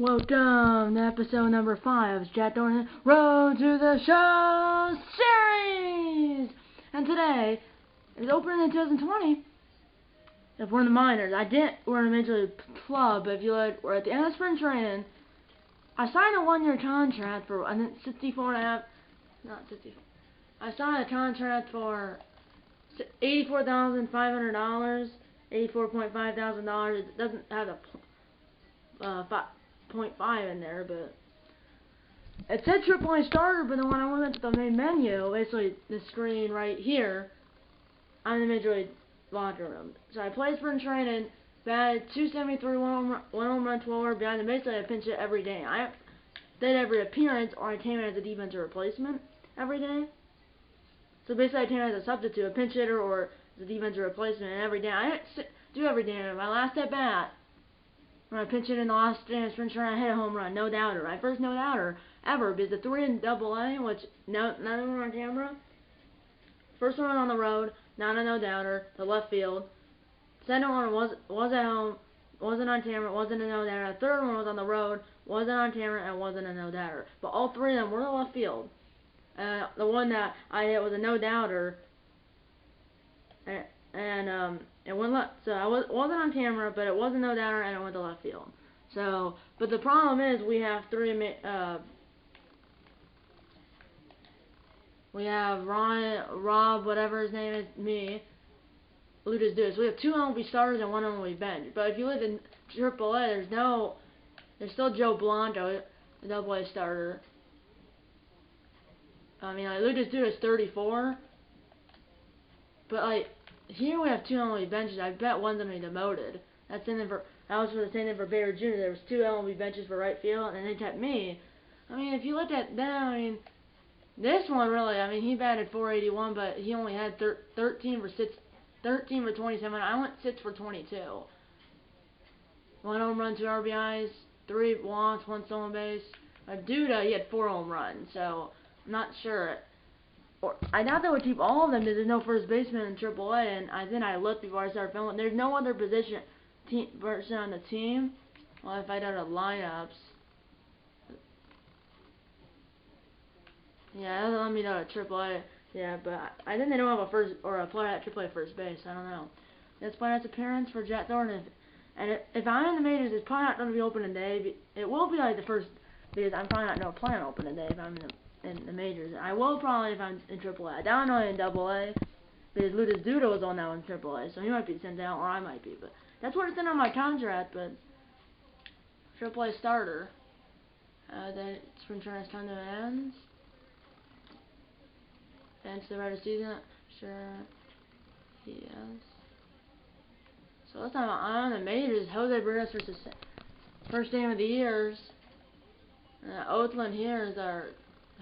Welcome to episode number 5 of Jack Thornton Road to the Show series. And today is opening in 2020. If we're in the minors, we're in a major league club. But if you look, we're at the end of spring training. I signed a 1-year contract for I think 64.5. Not 64. I signed a contract for $84,500, $84,500. It doesn't have a 0.5 in there, but it said AAA starter. But then when I went to the main menu, basically the screen right here, I'm in the major league locker room. So I played spring training, batted .273, one home run, 12 RBI, and basically I pinch it every day. I did every appearance, or I came in as a defensive replacement every day. So basically I came in as a substitute, a pinch hitter, or as a defensive replacement, and every day I do every day. My last at bat, when I pinch it in the last day of spring training, I hit a home run, no doubter. My first no doubter ever, because the 3 in AA, which none of them were on camera. First one on the road, not a no doubter, to left field. Second one was at home, wasn't on camera, wasn't a no doubter. The third one was on the road, wasn't on camera, and wasn't a no doubter. But all 3 of them were to left field. The one that I hit was a no doubter, and it went left. So I wasn't on camera, but it was a no doubter, and it went to left field. So, but the problem is we have we have Rob, whatever his name is, me, Ludus Deuce. We have 2 MLB starters and 1 MLB bench. But if you look in AAA, there's still Joe Blanco, the AA starter. I mean, like, Ludus Deuce is 34, but like here we have 2 MLB benches. I bet one's gonna be demoted. That was for the same thing for Bader Jr. There was 2 MLB benches for right field, and they kept me. I mean, if you look at them, I mean, this one really, I mean, he batted .481, but he only had 13 for 27. I went 6 for 22. 1 home run, 2 RBIs, 3 walks, 1 stolen base. Duda, he had 4 home runs, so I'm not sure. I doubt they would keep all of them because there's no first baseman in AAA, and then I looked before I started filming. There's no other person on the team. Well, if I go to lineups, yeah, it doesn't let me know to AAA. Yeah, but I think they don't have a player at AAA first base. I don't know. That's why that's appearance for Jack Thornton. And if I'm in the majors, it's probably not going to be opening day. It will be like the first, because I'm probably not going to play on opening day if I'm in the majors. I will probably if I'm in AAA. I doubt I'm in AA, because Ludus Duda was on that one in AAA, so he might be sent down, or I might be. But that's what it's in on my contract. But AAA starter. Then spring training's time to end. And the regular season, sure, yes. So this time I'm in the majors. Jose Barrios versus first game of the years. Oakland here is our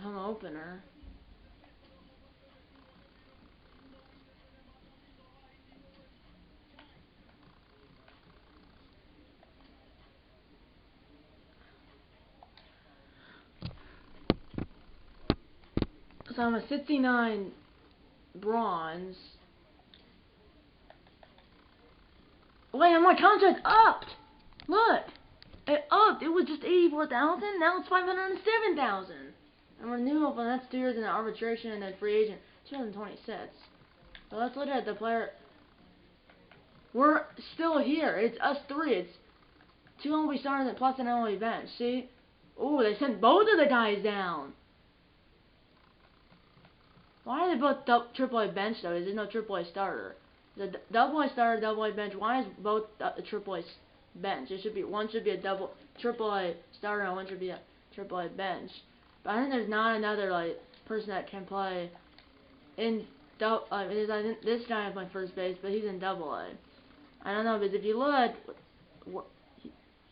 home opener. So I'm a 69 bronze. Wait, and my contract upped! Look! It upped! It was just $84,000, now it's $507,000. And renewal for the next 2 years in the arbitration and then free agent 2026. But let's look at the player. We're still here. It's us 3. It's 2 MLB starters and plus an MLB bench. See? Ooh, they sent both of the guys down. Why are they both AAA bench though? There's no AAA starter. The AA starter, AA bench. Why is both a AAA bench? It should be one should be a AAA starter and one should be a AAA bench. But I think there's not another like person that can play in I think this guy is my first base, but he's in AA. I don't know, because if you look,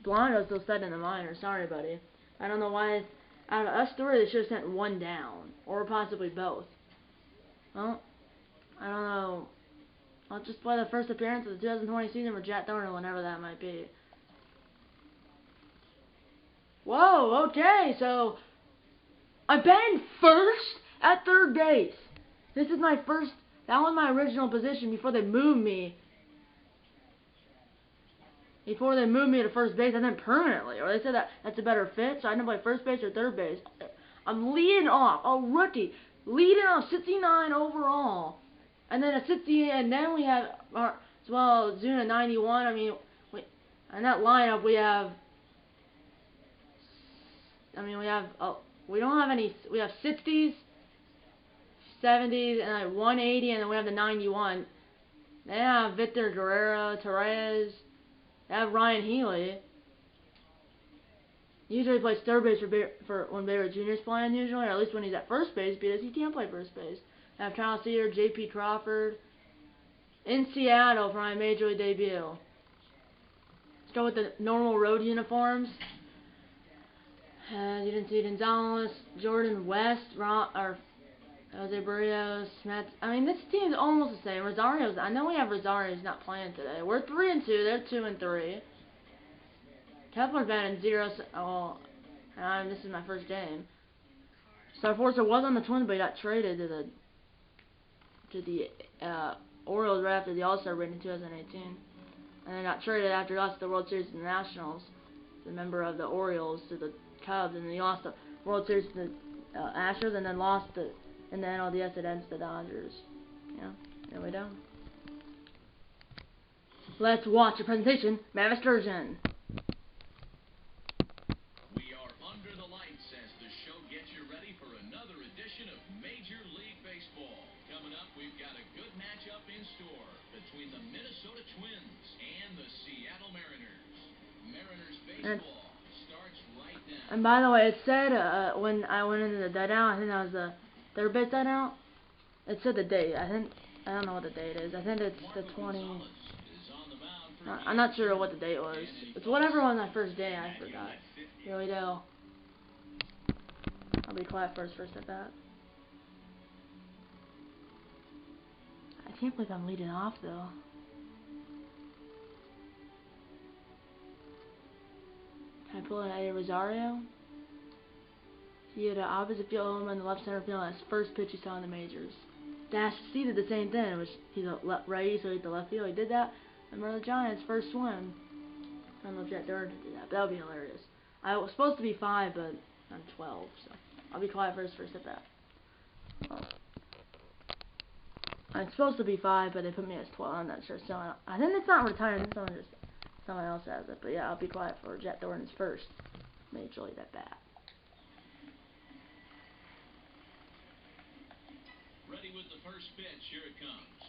Blanco's still set in the minors. Sorry, buddy. I don't know why. Out of us 3, they should have sent 1 down, or possibly both. Well, I don't know. I'll just play the first appearance of the 2020 season for Jack Thornton, whenever that might be. Whoa, okay, so I've been first at third base. This is my first. That was my original position before they moved me before they moved me to first base, and then permanently, or they said that that's a better fit, so I didn't play first base or third base. I'm leading off, a rookie, leading off 69 overall, and then a 68, and then we have, as well, Zuna 91. I mean, in that lineup we have, we don't have any, we have 60s, 70s, and like 180, and then we have the 91. They have Victor Guerrero, Torres. They have Ryan Healy. Usually plays third base for when Bader Jr.'s playing, usually, or at least when he's at first base, because he can't play first base. They have Kyle Seager, J.P. Crawford. In Seattle for my Major League debut. Let's go with the normal road uniforms. You didn't see Gonzalez, Jordan West, Jose Barrios, Smith. I mean, this team's almost the same. Rosario's, I know we have Rosario's not playing today. We're 3-2. They're 2-3. Kepler's batting 0. Oh, this is my first game. Starforcer was on the Twins, but he got traded to the Orioles right after the All-Star break in 2018, and then got traded after he lost the World Series to the Nationals, the member of the Orioles, to the Cubs, and then he lost the World Series to the Astros, and then lost in the NLDS against the Dodgers. Yeah, there we go. Let's watch the presentation. Mavis Sturgeon. We are under the lights as the show gets you ready for another edition of Major League Baseball. Coming up, we've got a good matchup in store between the Minnesota Twins and the Seattle Mariners. Mariners baseball starts right now. And by the way, it said when I went into the dugout, I think that was the third base dugout. It said the date. I don't know what the date is. I think it's the 20. I'm not sure what the date was. It's whatever on that first day. I forgot. Here we go. I'll be quiet first at that. I can't believe I'm leading off though. Can I pull in Eddie Rosario? He had an opposite field home in the left center field. That's first pitch he saw in the majors. Dash C did the same thing. He's a righty, so he hit the left field. He did that. Remember the Giants' first swim. I don't know if Jack Durden did that, but that would be hilarious. I was supposed to be 5, but I'm 12, so I'll be quiet first at that. Well, I'm supposed to be 5, but they put me as 12. I'm not sure. So I think it's not retired. Someone else has it. But yeah, I'll be quiet for Jack Thornton's first Major League at bat. Ready with the first pitch. Here it comes.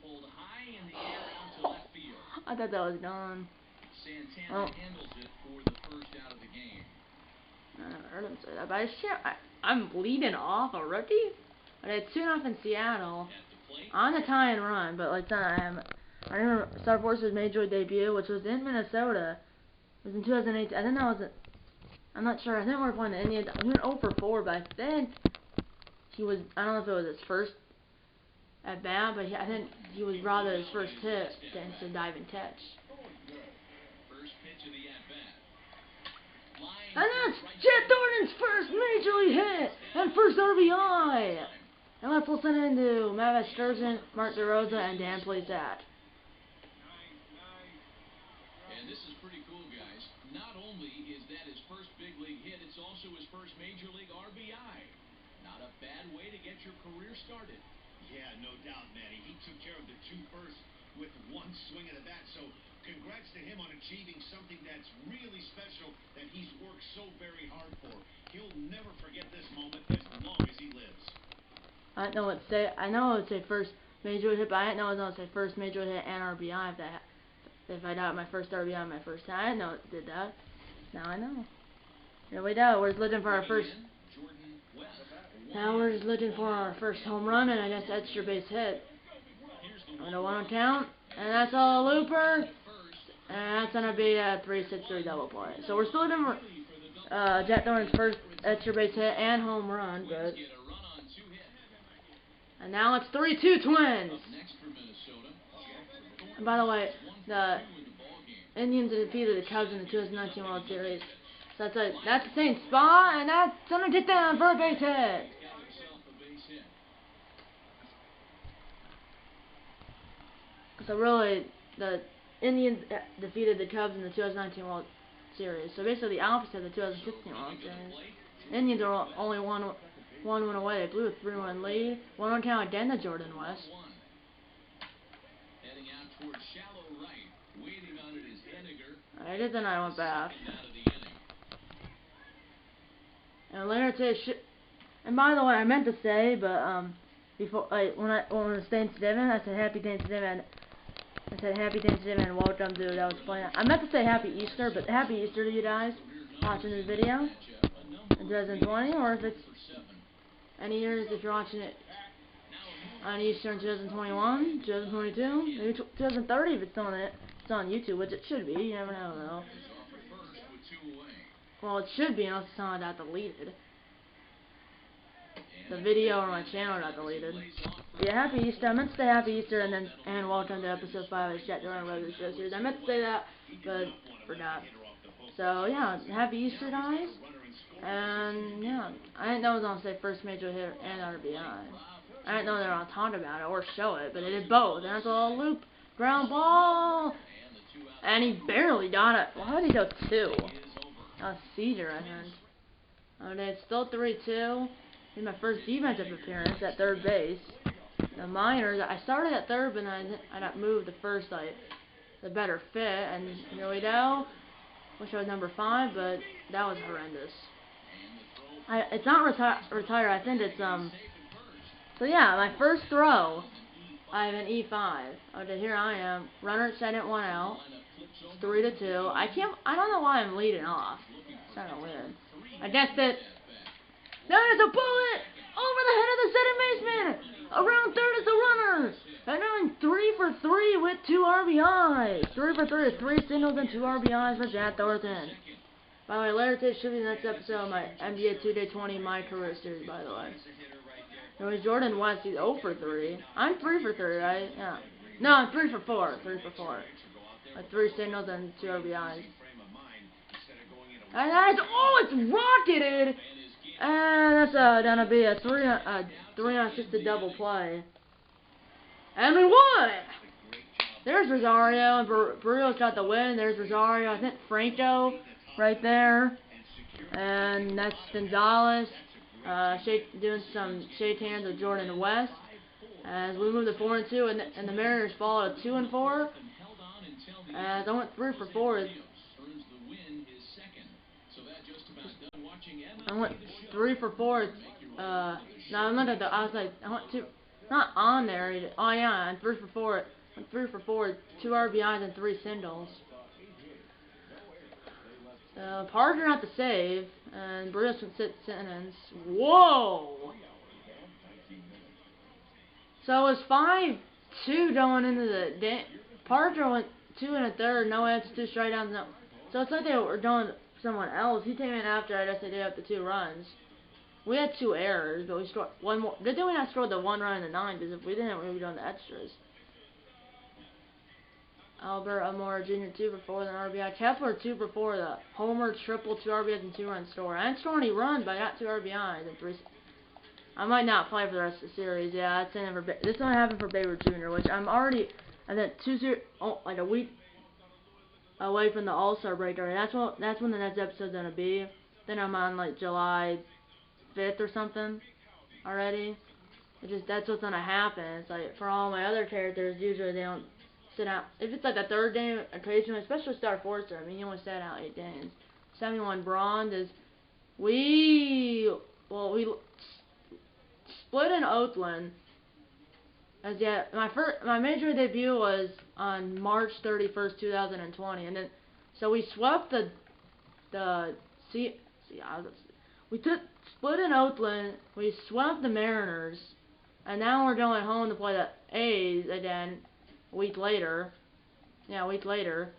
Pulled high in the air out to left field. I thought that was gone. Santana handles it for the first out of the game. I never heard him say that, but I'm leading off a rookie. But it's 2-0 in Seattle on the tie and run, but like that, I remember Starforcer's Major League debut, which was in Minnesota. It was in 2018. I think that was I'm not sure. I think we were playing the Indians. He went 0 for 4, but I think he was. I don't know if it was his first at bat, but I think he was rather his first hit to dive and catch. First pitch of the at bat. And that's Jack Thornton's first Major League hit and first RBI. And let's listen into Mavis Sturgeon, Mark DeRosa, and Dan Plesat. And this is pretty cool, guys. Not only is that his first big league hit, it's also his first Major League RBI. Not a bad way to get your career started. Yeah, no doubt, Matty. He took care of the 2 firsts with 1 swing of the bat, so congrats to him on achieving something that's really special that he's worked so very hard for. He'll never forget this moment as long as he lives. I know it would say first Major League hit, but I didn't know it was going to say first Major League hit and RBI if I got my first RBI my first time. I didn't know it did that. Now I know. Here we go. We're just looking for our first. Now we're just looking for our first home run and I guess extra base hit. On a 1 count, and that's all a looper, and that's gonna be a 3-6-3 double play. So we're still looking for Jack Thornton's first extra base hit and home run, but. And now it's 3-2 Twins. And by the way, the Indians defeated the Cubs in the 2019 World Series. So that's the same spot, and that's gonna get down for a base hit. So really, the Indians defeated the Cubs in the 2019 World Series. So basically the opposite of the 2016 World Series. Indians are only one win away. They blew a 3-1 lead. One on count again to Jordan West. Heading out towards shallow right. Waiting on it is Henniger. I did, then I went back. Out of the inning. And later today, and by the way, I meant to say, but before, when it was Thanksgiving, I said Happy Thanksgiving. I said Happy Thanksgiving and welcome to that was playing. I meant to say Happy Easter, but Happy Easter to you guys watching this video in 2020, or if it's any years if you're watching it on Easter in 2021, 2022, maybe 2030 if it's on YouTube, which it should be. You never know though. Well, it should be unless it's not deleted. The video or my channel got deleted. Yeah, Happy Easter. I meant to say Happy Easter and welcome to episode 5 of Chat During Road Show series. I meant to say that, but forgot. So yeah, Happy Easter, guys. And yeah, I didn't know it was gonna say first major hit and RBI. I didn't know they were gonna talk about it or show it, but it did both. And that's a little loop, ground ball, and he barely got it. Why did he go 2? A Cedar, I think. Oh, it's still 3-2. In my first defensive appearance at third base. The minors, I started at third, but I got moved to first, the better fit, and here we go. Wish I was number 5, but that was horrendous. It's not retired. I think it's So yeah, my first throw, I have an E5. Okay, here I am. Runner at second, 1 out. 3-2. I don't know why I'm leading off. It's kind of weird. I guessed it. There's a bullet over the head of the second baseman. Around third is the runner. And I'm 3 for 3 with 2 RBIs. 3 for 3 with 3 singles and 2 RBIs for Jack Thornton. By the way, later today should be the next episode of my NBA 2K20 My Career Series, by the way. It was Jordan West. He's 0 for 3. I'm 3 for 3, right? Yeah. No, I'm 3 for 4. 3 for 4. With 3 singles and 2 RBIs. And that's, it's rocketed! And that's gonna be a 3-on-6 double play. And we won! There's Rosario, and Barrios got the win. There's Rosario, I think Franco right there. And that's Gonzalez doing some shake hands with Jordan West. As we move to 4-2, and the Mariners fall to 2-4. As I went 3 for 4. I went 3 for 4. No, I'm not at the. I was like, I went 2. Not on there. Oh yeah, and 3 for 4. 3 for 4. 2 RBIs and 3 singles. Parker got the save, and Barrios went 6 innings. Whoa! So it was 5-2 going into the game. Parker went 2 1/3, no hits, 2 strikeouts. No. So it's like they were doing someone else. He came in after I guess they did up the 2 runs. We had 2 errors, but we scored 1 more. Good thing we not scored the 1 run in the 9th, because if we didn't, we would be doing the extras. Albert Amora Jr. 2 for 4 with an RBI. Kepler 2 for 4, the homer, triple, 2 RBIs and 2 run score. I didn't score any runs, but I got 2 RBIs and 3. I might not play for the rest of the series. Yeah, that's in for this one happened for Babe Ruth Jr., which I'm already. I think like a week away from the All-Star break. Already. That's when the next episode's gonna be. Then I'm on like July 5th or something already. That's what's gonna happen. It's like for all my other characters, usually they don't sit out. If it's like a 3rd game, occasionally, especially Star Forcer, I mean, he only sat out 8 games. 71 bronze is we split in Oakland. As yet, my major debut was on March 31st, 2020, and then so we swept split in Oakland. We swept the Mariners, and now we're going home to play the A's again a week later. Yeah, a week later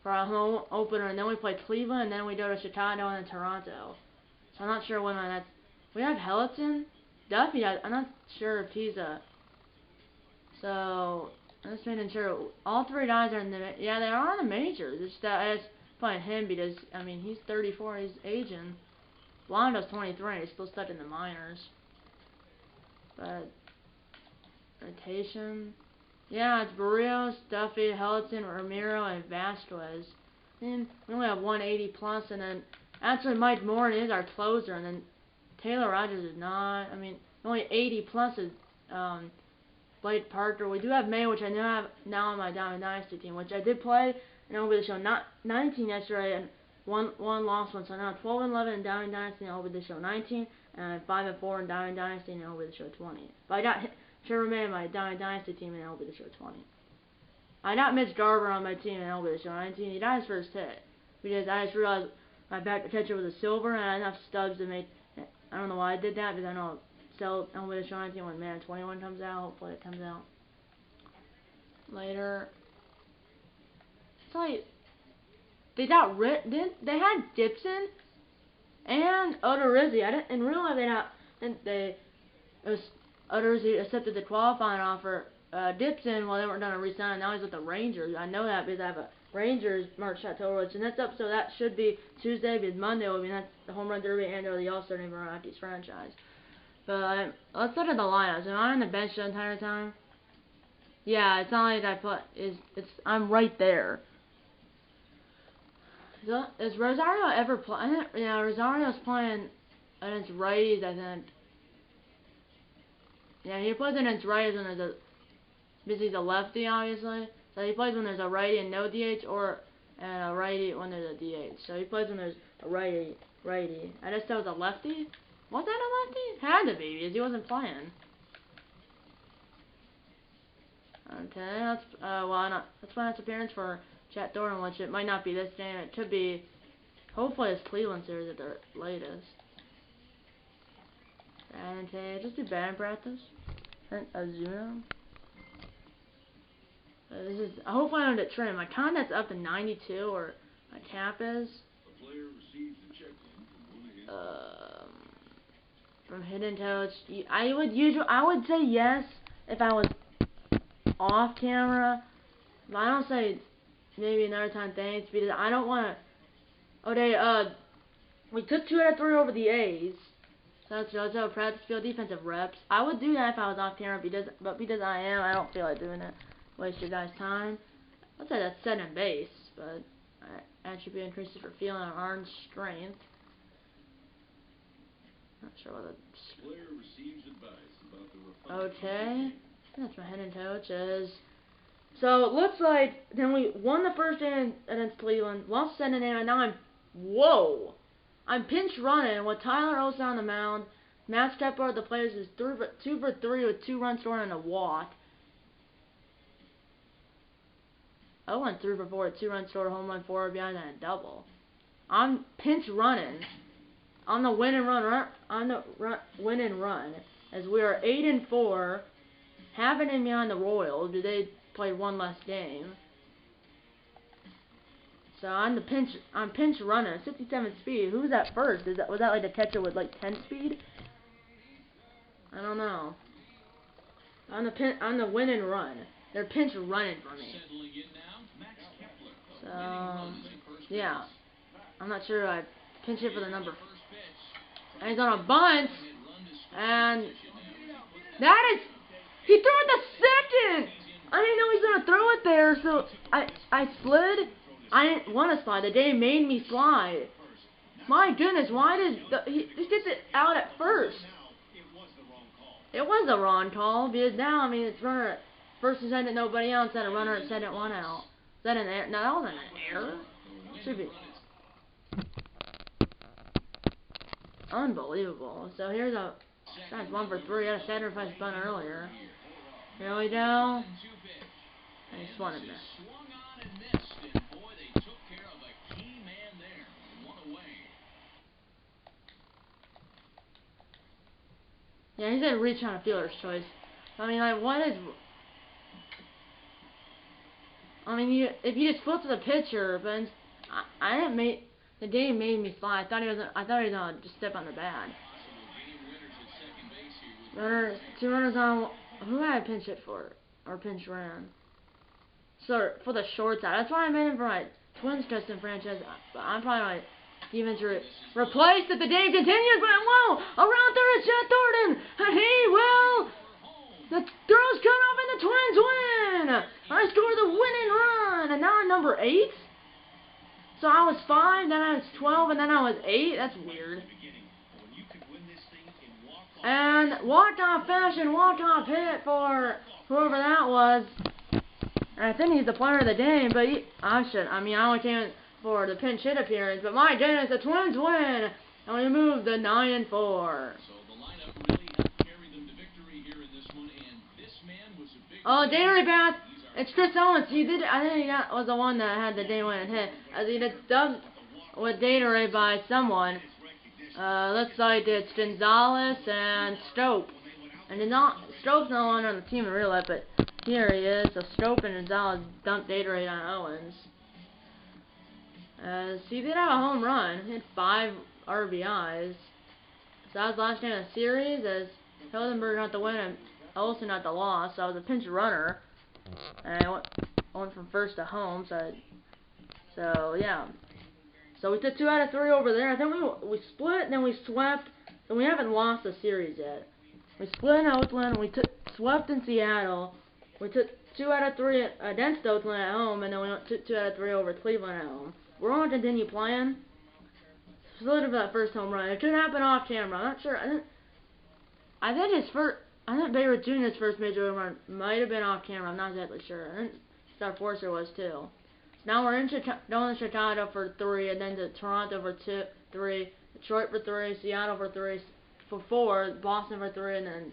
for our home opener, and then we play Cleveland, and then we go to Chicago and then Toronto. So I'm not sure when that's. We have Helleton, Duffy. I'm not sure if he's a. So I'm just making sure all 3 guys are in the. Yeah, they are in the majors. It's that I just playing him because I mean he's 34, he's aging. Londo's 23, he's still stuck in the minors. But rotation. Yeah, it's Barrios, Duffy, Helton, Ramiro, and Vasquez. And we only have 180 plus, and then actually Mike Moore is our closer, and then Taylor Rogers is not. I mean, only 80 plus is Blake Parker. We do have May, which I now have on my Diamond Dynasty team, which I did play in MLB Show 19 yesterday, and one lost one. So now 12-11 in Diamond Dynasty and MLB Show 19, and 5-4 in Diamond Dynasty and MLB Show 20. But I got Trevor May in my Diamond Dynasty team in MLB Show 20. I got Mitch Garver on my team in MLB Show 19. He got his first hit because I just realized my back catcher was a silver, and I had enough stubs to make. I don't know why I did that, because I know I'll sell MLB Show 19 when Man 21 comes out. Hopefully it comes out later. It's like they got they had Gibson and Odorizzi. I didn't realize Odorizzi accepted the qualifying offer. Gibson, well, they weren't done a re-sign. Now he's with the Rangers. I know that because I have a Rangers merch shot total, and that's up. So that should be Tuesday, because Monday will be that's the home run derby and or the All-Star game for Rockies franchise. But let's look at the lineups. Am I on the bench the entire time? Yeah, it's not like I put I'm right there. Is Rosario ever playing? Yeah, Rosario's playing against righties, I think. Yeah, he plays against righties when there's because he's a lefty, obviously. So he plays when there's a righty and no DH, or a righty when there's a DH. So he plays when there's a righty. I just thought it was a lefty. Was that a lefty? Had to be, because he wasn't playing. Okay, that's that's my last appearance for Chet Thornton, which it might not be this game. It could be, hopefully it's Cleveland series at the latest. And just do batting practice. And Azuno. This is, hopefully I don't get trimmed. My contact's up to 92, or my cap is. From Hidden Coach, I would say yes if I was off camera, but I don't say maybe another time thanks, because I don't want to. Okay, we took 2 out of 3 over the A's. So that's JoJo practice field defensive reps. I would do that if I was off camera, but because I am, I don't feel like doing it. Waste your guys' time. I'd say that's second base, but attribute increases for feeling and arm strength. Not sure what the. Okay, that's my Hidden Coach is. So it looks like then we won the first inning against Cleveland, lost second inning, and now I'm pinch running with Tyler Olson on the mound. Matt Kepler, the players, is 2 for 3 with 2 runs scored and a walk. I went 3 for 4 with 2 runs scored, home run, 4 behind, and a double. I'm pinch running on the win and run, as we are 8-4, half an inning behind the Royals, because they played 1 less game. So I'm pinch runner, 67 speed. Who was at first? Was that like a catcher with like 10 speed? I don't know. On the win and run, they're pinch running for me. So yeah, I'm not sure. I pinch hit for the number. And he's on a bunt, and he threw it the second. I didn't know he was gonna throw it there, so I slid. I didn't want to slide. The game made me slide. My goodness, why did he gets it out at first? It was the wrong call, because now, I mean, it's runner at first and second, nobody else, and a runner at second, 1 out. Is that an error? No, that wasn't an error. Should be. Unbelievable. So here's that's 1 for 3. I had a sacrifice bunt earlier. Here we go. I just wanted that. Yeah, he's gonna reach on a fielder's choice. I mean, like, what is? I mean, if you just flip to the pitcher, but I didn't make the game made me fly. I thought he was gonna just step on the bat. Runner, 2 runners on. Who had I pinch hit for or pinch ran? So for the short side. That's why I made him for my Twins custom franchise. But I'm probably like. Even to replace if the game continues, but whoa! Around third is Chet Thornton, and he will The throw's cut off and the Twins win! I scored the winning run, and now I'm number 8? So I was 5, then I was 12, and then I was 8? That's weird. And walk-off fashion, walk-off hit for whoever that was. And I think he's the player of the game, but I only came for the pinch hit appearance, but my goodness, the Twins win! And we move to 9-4. So the lineup really helped carry them to victory here in this one, and this man was a big... Oh, Daily Bath! It's Chris Owens. I think he was the one that had the game-winning hit. As he did dubbed with Gatorade by someone. Looks like it's Gonzalez and Stope. And Stope's no longer on the team in real life, but here he is. So Stope and Gonzalez dumped Gatorade on Owens. So he did have a home run. He had 5 RBIs. So that was the last game of the series, as Hildenberg got the win and Olsen got the loss. So I was a pinch runner. And I went from first to home. So yeah. So we took 2 out of 3 over there. I think we split, then we swept. So we haven't lost the series yet. We split in Oakland. We swept in Seattle. We took 2 out of 3 against Oakland at home, and then we took 2 out of 3 over Cleveland at home. We're going to continue playing. Salute for that first home run. It could happen off camera. I'm not sure. I think Bayreuth Jr.'s first major home run might have been off camera. I'm not exactly sure. I think Star Forcer was too. Now we're going to Chicago for 3, and then to Toronto for 3, Detroit for 3, Seattle for 3, for 4, Boston for 3, and then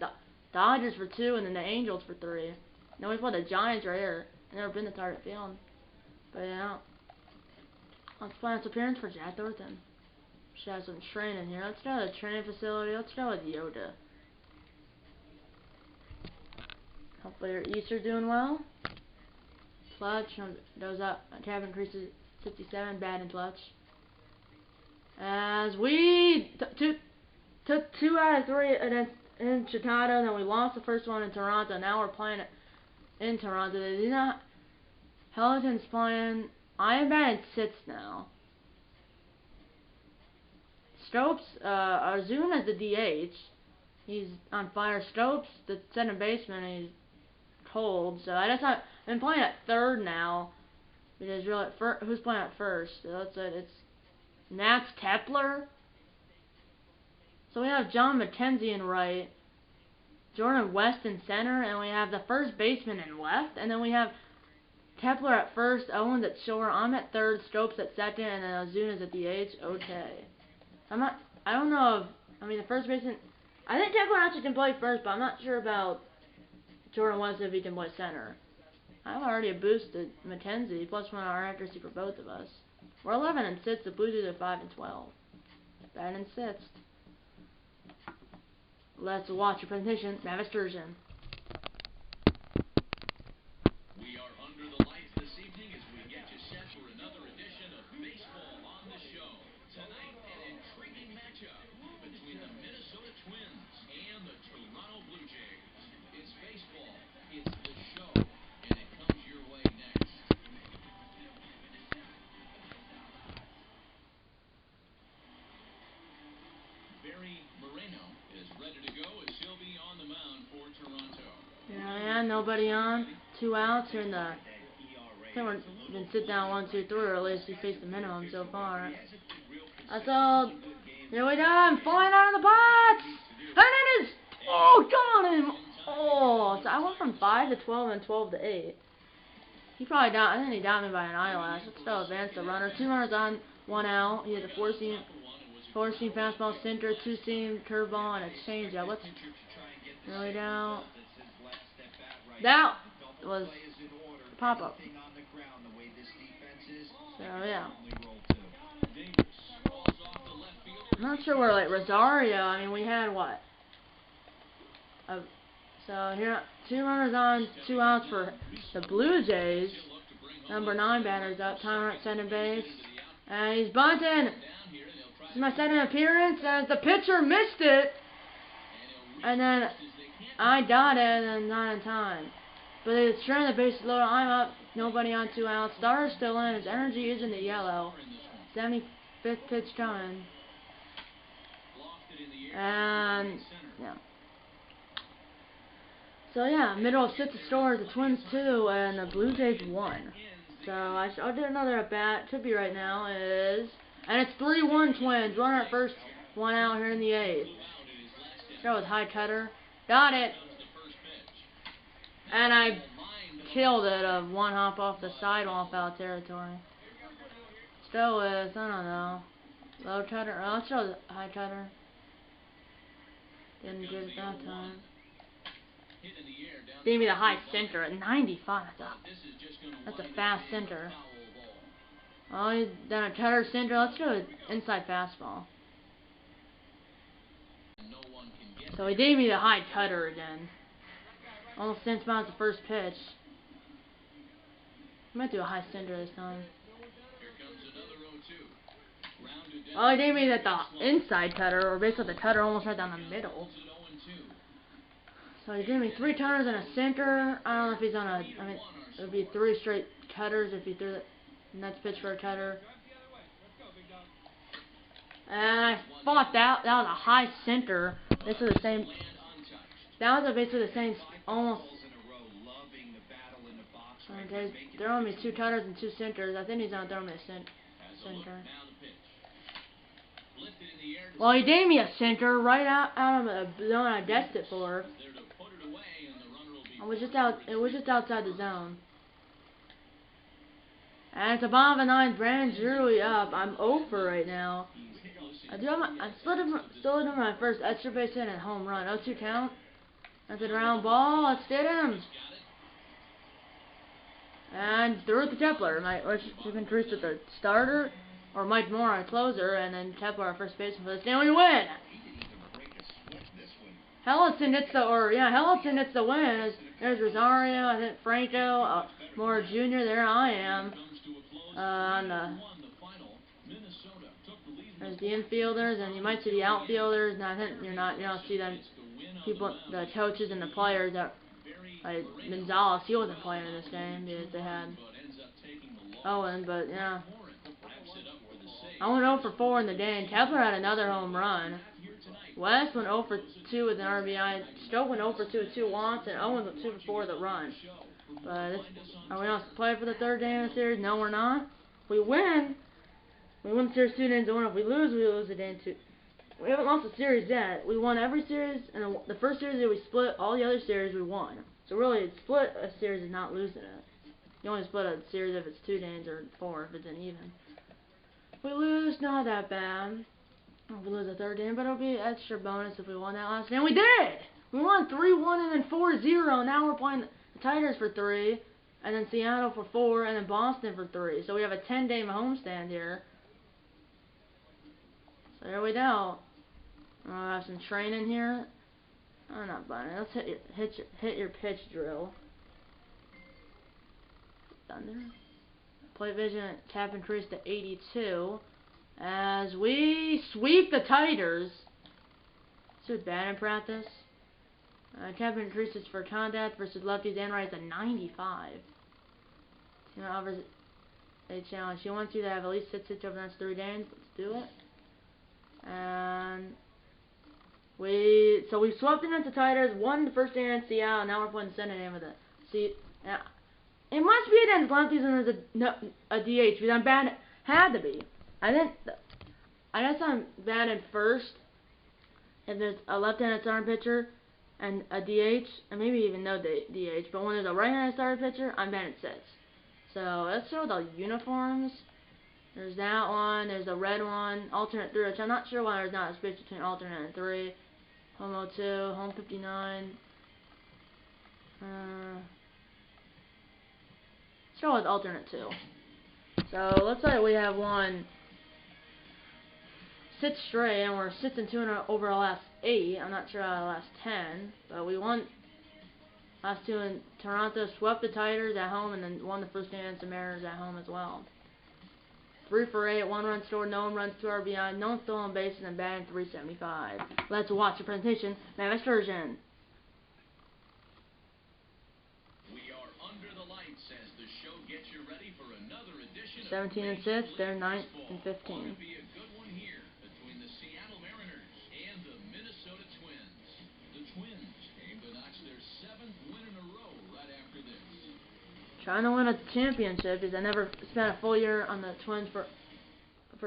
Dodgers for 2, and then the Angels for 3. Then we play the Giants right here. I've never been to Target Field, but yeah. Let's play this appearance for Jack Thornton. Should have some training here. Let's go to the training facility. Let's go with Yoda. Hopefully your Easter doing well. Clutch goes up. Tab increases 57. Bad and clutch. As we took 2 out of 3 in Chicago, then we lost the first one in Toronto. Now we're playing in Toronto. They do not. Pelicans playing. I am batting 6th now. Stopes, Arzun as the DH. He's on fire. Stopes, the second baseman, he's cold. So I just have been playing at 3rd now. Because really, who's playing at 1st? So that's it. It's Nats Kepler. So we have John McKenzie in right, Jordan West in center, and we have the first baseman in left, and then we have Kepler at 1st, Owens at short, I'm at 3rd, Stopes at 2nd, and then Ozuna is at DH. Okay. I don't know if, the first baseman, I think Kepler actually can play 1st, but I'm not sure about Jordan West if he can play center. I've already boosted McKenzie, plus 1 hour accuracy for both of us. We're 11 and 6, the Blues are 5 and 12. Bad and 6th. Let's watch your presentation, Mavis Sturgeon. We are under the lights this evening as we get you set for another edition of Baseball on the Show. Tonight, an intriguing matchup between the Minnesota Twins and the Toronto Blue Jays. It's baseball, it's the show, and it comes your way next. Barry Moreno is ready to go as he'll be on the mound for Toronto. Yeah, nobody on. 2 outs here in the. I think we're going to sit down 1, 2, 3, or at least we faced the minimum so far. That's all. Here we go. I'm flying out of the box. And it is. Oh, got him. Oh, so I went from 5 to 12 and 12 to 8. He probably got. I think he got me by an eyelash. Let's still advance the runner. 2 runners on, 1 out. He has a 4-seam fastball, sinker, 2-seam curveball, and a changeup. Let's really down. That was a pop-up. So yeah. I'm not sure where Rosario. We had what? So here, 2 runners on, 2 outs for the Blue Jays. Number 9 batter's up. Tyler at second base, and he's bunting. This is my second appearance, as the pitcher missed it, and then I got it, and not in time. But it's trying the bases loaded. I'm up, nobody on, 2 outs. Starter's still in. His energy is in the yellow. 75th pitch coming, and yeah. So yeah, middle of 6 scores, the Twins 2 and the Blue Jays 1. So I'll do another at bat. Should be right now and it's 3-1 Twins. Runner at first, 1 out here in the 8th. That was high cutter. Got it. And I killed it. 1 hop off the sidewall, foul territory. Still with, I don't know, low cutter. Oh, let's show the high cutter. Didn't get it that time. Gave me the high center at 95. That's a fast center. Oh, then a cutter center. Let's go with inside fastball. So he gave me the high cutter again. Almost 10 miles the first pitch. I might do a high center this time. Oh, he gave me that the inside cutter, or basically the cutter almost right down the middle. So he gave me 3 cutters and a center. I don't know if he's on a. I mean, it would be 3 straight cutters if he threw the next pitch for a cutter. And I fought that. That was a high center. This is the same. That was basically the same. Almost. Okay, throwing me 2 cutters and 2 centers. I think he's gonna throw me a center. Well, he gave me a center right out of the zone I guessed it for. It was just outside the zone. And it's a bottom of the 9th. Brandon's really up. I'm 0 for right now. I'm still doing my first extra base hit and home run. 0-2 count. That's a ground ball. Let's get him. And threw it to Kepler. We've increased with the starter, or Mike Moore our closer, and then Kepler our first baseman for the Stanley win. Helliton hits the win. There's Rosario, I think Franco, Moore Jr. There I am. There's the infielders, and you might see the outfielders. And I think you don't see them people, the coaches and the players that. Like Gonzalez, he wasn't playing in this game because they had Owen, but yeah. I went 0 for 4 in the game. Kepler had another home run. West went 0 for 2 with an RBI. Stoke went 0 for 2 with 2 walks, and Owen went 2 for 4 with a run. But are we not playing for the 3rd game of the series? No, we're not. If we win, we win the series 2 games to 1. If we lose the game 2. We haven't lost the series yet. We won every series, and the first series that we split, all the other series we won. So really, split a series is not losing it. You only split a series if it's 2 games or 4 if it's an even. If we lose, not that bad. If we lose the 3rd game, but it'll be extra bonus if we won that last game. We did! We won 3-1 and then 4-0. Now we're playing the Tigers for 3, and then Seattle for 4, and then Boston for 3. So we have a 10-game homestand here. So here we go. I have some training here. I'm not buying it. Let's hit your pitch drill. Thunder. Play vision cap increased to 82 as we sweep the Tigers. This is bad in practice. Cap increases for contact versus lefties and rights at 95. You know, offers a challenge. She wants you to have at least 6 hits over the next 3 games. Let's do it. And we swept against the Tigers, won the first game in Seattle, and now we're playing the second game with it. See, now, it must be against lefties and there's a DH, because I'm bad. Had to be. I guess I'm bad at first if there's a left-handed starting pitcher and a DH, and maybe even no DH. But when there's a right-handed starting pitcher, I'm bad at 6. So let's show the uniforms. There's that one. There's the red one. Alternate 3, which I'm not sure why there's not a space between alternate and 3. Home 02, home 59. Let's go with alternate 2. So let's say we have won 6 straight, and we're 6-2 over our last 8. I'm not sure our last 10, but we won last 2 in Toronto, swept the Tigers at home, and then won the first game against the Mariners at home as well. 3 for 8, 1 run scored, no runs, 2 RBI, no stolen bases, and batting .375. Let's watch the presentation. Mammoth version. We are under the lights as the show gets you ready for another edition 17 and 6, they're 9 and 15. It'll be a good one here between the Seattle Mariners and the Minnesota Twins. The Twins aim to notch their 7th trying to win a championship because I never spent a full year on the Twins for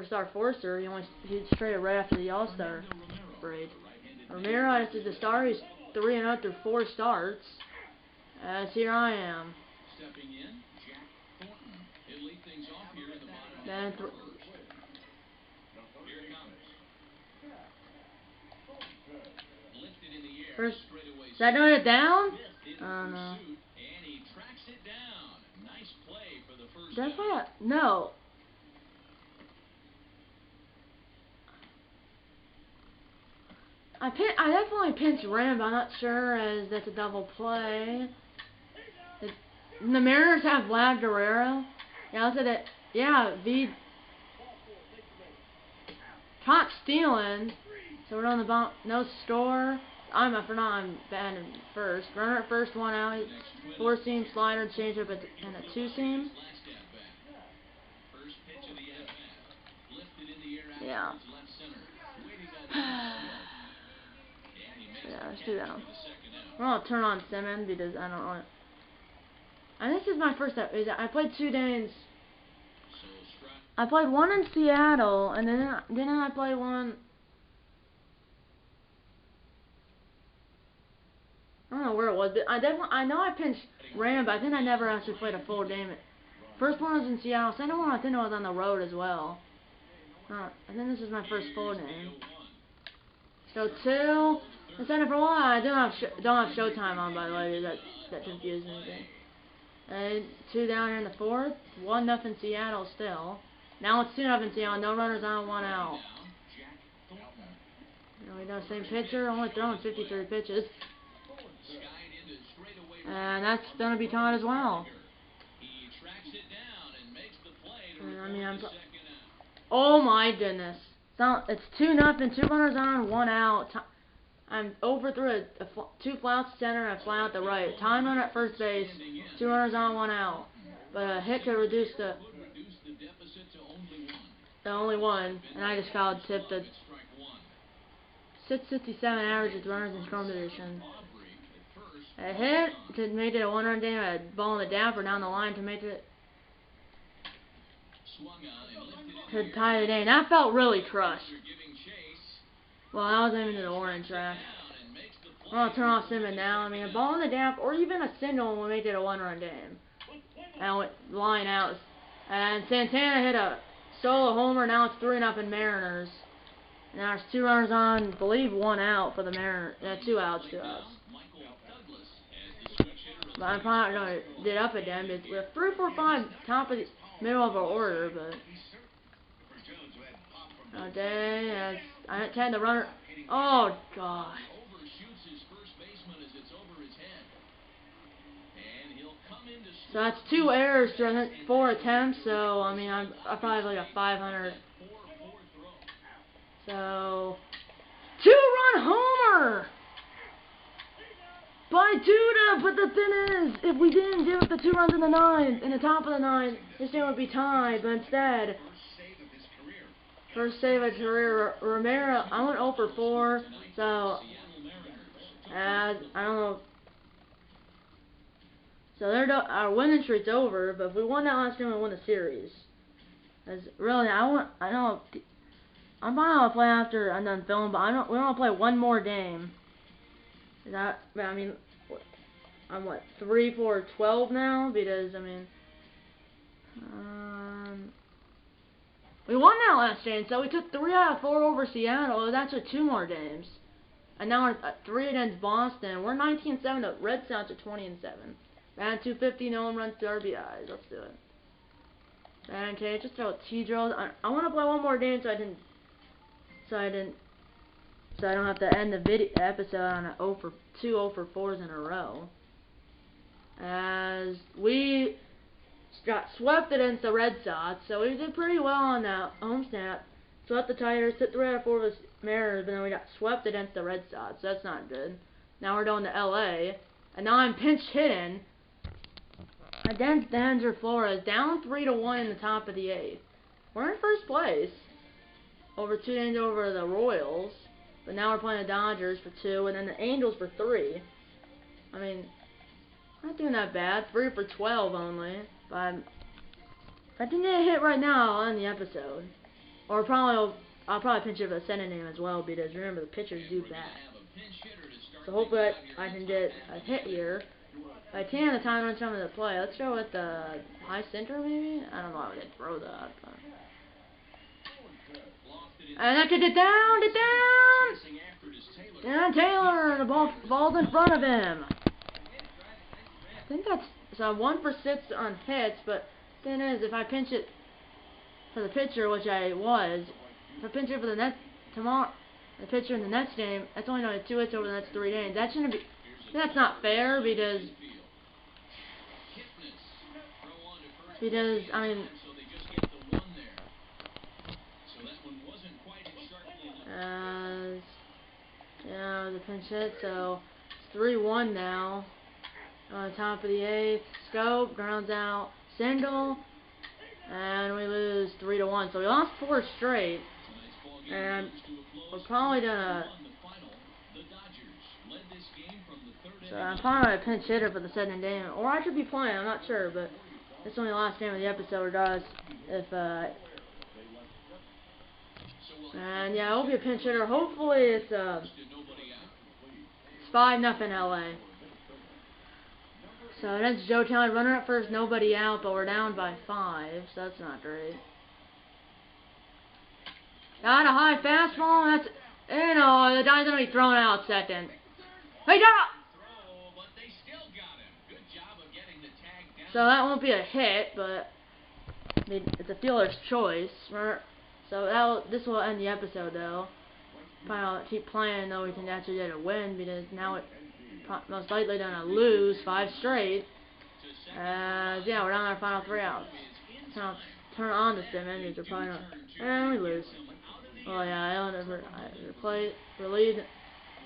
Star Forcer. He traded right after the All-Star break. Romero, after the start, he's 3-0 through 4 starts. As here I am. Stepping in, Jack Thornton. He'll lead things off here in the bottom Then half of the first. Here it comes. Lifted in the air. First, Straightaway is that doing it down? Smith I don't know. pursuit, and he tracks it down. Nice play for the first Did I play down. it? No. I definitely pinched Ram, but I'm not sure as that's a double play. The Mariners have Vlad Guerrero. Yeah, I said it. Yeah, V. Caught stealing. So we're on the bump. No score. I'm batting first. Runner at first, 1 out. 4-seam slider, change up and a 2-seam. First pitch of the at-bat. Lifted in the air out Yeah. towards left center. Waiting on Yeah, let's do that one. Well, I'll turn on Simmons because I don't want. And this is my first step. I played 2 days. I played 1 in Seattle, and then I played 1. I don't know where it was, but I know I pinched Ram, but I think I never actually played a full game. First one was in Seattle. Second one I think I was on the road as well. I think this is my first full game. So 2. Instead of for 1, I don't have Showtime on, by the way. That confused me. And 2 down here in the 4th. 1-0 Seattle still. Now it's 2-0 Seattle. No runners on, 1 out. We know same pitcher, only throwing 53 pitches. And that's gonna be tied as well. And, I mean, oh my goodness! It's 2-0, 2 runners on, 1 out. I'm over through 2 flouts to center and a fly out to right. Time runner at first base, 2 runners on, 1 out. But a hit could reduce the only 1, and I just fouled tipped the 657 average with runners in scoring position. A hit to make it a 1-run game. A ball in the dapper down the line to make it to tie the game. That felt really crushed. Well, I was aiming to the orange track. I'll turn off Simmons now. I mean, a ball in the dap or even a single will make it a 1-run game. And with line out, and Santana hit a solo homer. Now it's 3-0 Mariners. Now there's 2 runners on, I believe 1 out for the Mariners. 2 outs. But I'm probably going to get up again. We have 3, 4, 5 top of the middle of our order, but okay, as I had the runner. Oh God! So that's 2 errors to 4 attempts. So I mean, I probably like a 500. So 2-run homer by Duda, but the thing is, if we didn't give up the 2 runs in the 9th, in the top of the 9th, this game would be tied, but instead, first save of his career, Romero, I went 0 for 4, so, I don't know, so our winning streak's over, but if we won that last game, we won the series. As really, I'm gonna play after I'm done filming, but we want to play 1 more game. I mean, I'm what, 3 for 12 now? Because, I mean, we won that last game, so we took 3 out of 4 over Seattle. It was actually 2 more games. And now we're at 3 against Boston. We're 19-7. The Red Sox are 20-7. Batting 250, no one runs to RBIs. Let's do it. Batting cage, just throw T-drills. I want to play 1 more game so I don't have to end the episode on a 2 0 for 4s in a row. As we got swept against the Red Sox, so we did pretty well on that homestand. Swept the Tigers, hit 3 out of 4 of the Mariners, but then we got swept against the Red Sox, so that's not good. Now we're going to LA, and now I'm pinch hitting against Danger Flores, down 3-1 in the top of the 8th. We're in first place, over 2 games over the Royals. But now we're playing the Dodgers for 2, and then the Angels for 3. I mean, Not doing that bad. 3 for 12 only. But if I didn't get a hit right now, I'll end the episode. Or I'll probably pinch it for the second inning as well, because remember, the pitchers do that. So hopefully I can get a hit here. If I can, the time runs coming to play. Let's go with the high center, maybe? I don't know how I could throw that. But. And I could get down! And Taylor! The ball's in front of him. I think that's... So I'm 1 for 6 on hits, but the thing is, if I pinch it for the pitcher, which I was, if I pinch it for the net tomorrow, the pitcher in the next game, that's only going to 2 hits over the next 3 games. That shouldn't be... That's not fair, because I mean... Yeah, the pinch hit, so it's 3-1 now. On the top of the 8th, Scope, grounds out, single, and we lose 3-1. So we lost 4 straight, and we're probably gonna... So I'm probably gonna pinch hitter for the second game, or I could be playing, I'm not sure, but it's only the last game of the episode, regardless if, and yeah, I'll be a pinch hitter. Hopefully it's 5-0 LA. So that's Joe Kelly, runner at first, nobody out, but we're down by 5, so that's not great. Got a high fastball, that's, the guy's gonna be thrown out second. Hey, got! So that won't be a hit, but I mean, it's a fielder's choice. So this will end the episode, though. Probably I'll keep playing, though we can actually get a win, because now it's most likely gonna lose 5 straight. Yeah, we're down to our final 3 outs. So I'll turn on the sim menus, we're probably not, and we lose. Oh yeah, I played for lead.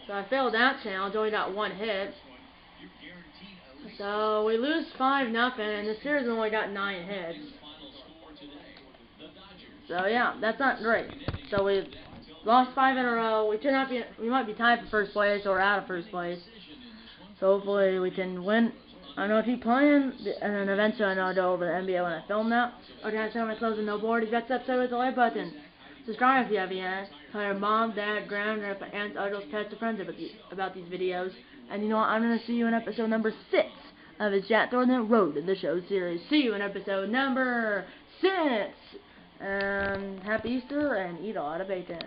So I failed that challenge, only got 1 hit. So we lose 5-0, and this series only got 9 hits. So yeah, that's not great. So we lost 5 in a row. We might be tied for first place or out of first place. So hopefully we can win. I know keep playing, and then eventually I know I'll go over the NBA when I film that. Okay, I'm going to close the no board. If you got this episode with the like button. Subscribe if you haven't yet. Tell your mom, dad, grandpa, aunts, uncles, pets, or friends about these videos. And you know what? I'm going to see you in episode number 6 of the Jack Thornton Road to the Show series. See you in episode number 6. Happy Easter and eat a lot of bacon.